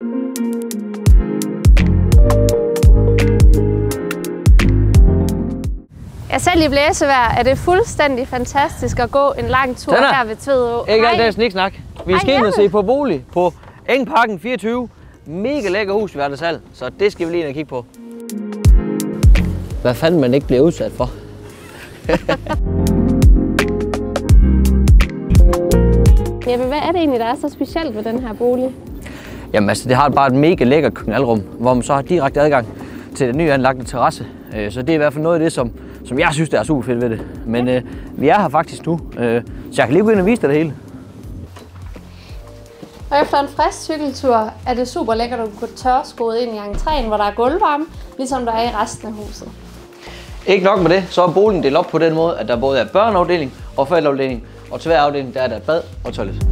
Ja, selv i blæsevejr er det fuldstændig fantastisk at gå en lang tur her ved Tvedå. Ikke alt det sniksnak. Vi skal ind og se på bolig på Engparken 24. Mega lækker hus, vi har det salg, så det skal vi lige ind og kigge på. Hvad fanden man ikke bliver udsat for? Jeppe, hvad er det egentlig, der er så specielt ved den her bolig? Jamen altså, det har bare et mega lækkert køkkenalrum, hvor man så har direkte adgang til den nye anlagte terrasse. Så det er i hvert fald noget af det, som jeg synes, der er super fedt ved det. Men vi er her faktisk nu, så jeg kan lige gå ind og vise dig det hele. Og efter en frisk cykeltur er det super lækkert at gå tørskoet ind i entréen, hvor der er gulvvarme, ligesom der er i resten af huset. Ikke nok med det, så er boligen delt op på den måde, at der både er børneafdeling og forældreafdeling, og til hver afdeling der er der et bad og toilet.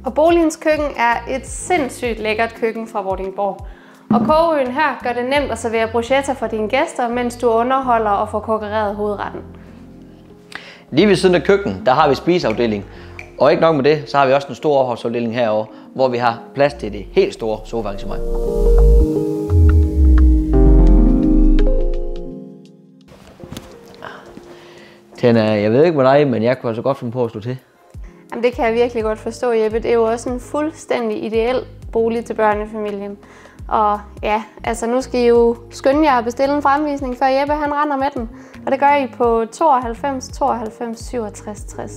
Og boligens køkken er et sindssygt lækkert køkken fra Vordingborg. Og kogeøen her gør det nemt at servere bruschetta for dine gæster, mens du underholder og får kokkereret hovedretten. Lige ved siden af køkkenet, der har vi spiseafdeling. Og ikke nok med det, så har vi også en stor overholdsafdeling herovre, hvor vi har plads til det helt store sofaarrangement. Jeg ved ikke med dig, men jeg kunne altså godt finde på at slå til. Jamen, det kan jeg virkelig godt forstå, Jeppe. Det er jo også en fuldstændig ideel bolig til børnefamilien. Og ja, altså nu skal I jo skynde jer at bestille en fremvisning, før Jeppe han render med den. Og det gør I på 92 92 67 60.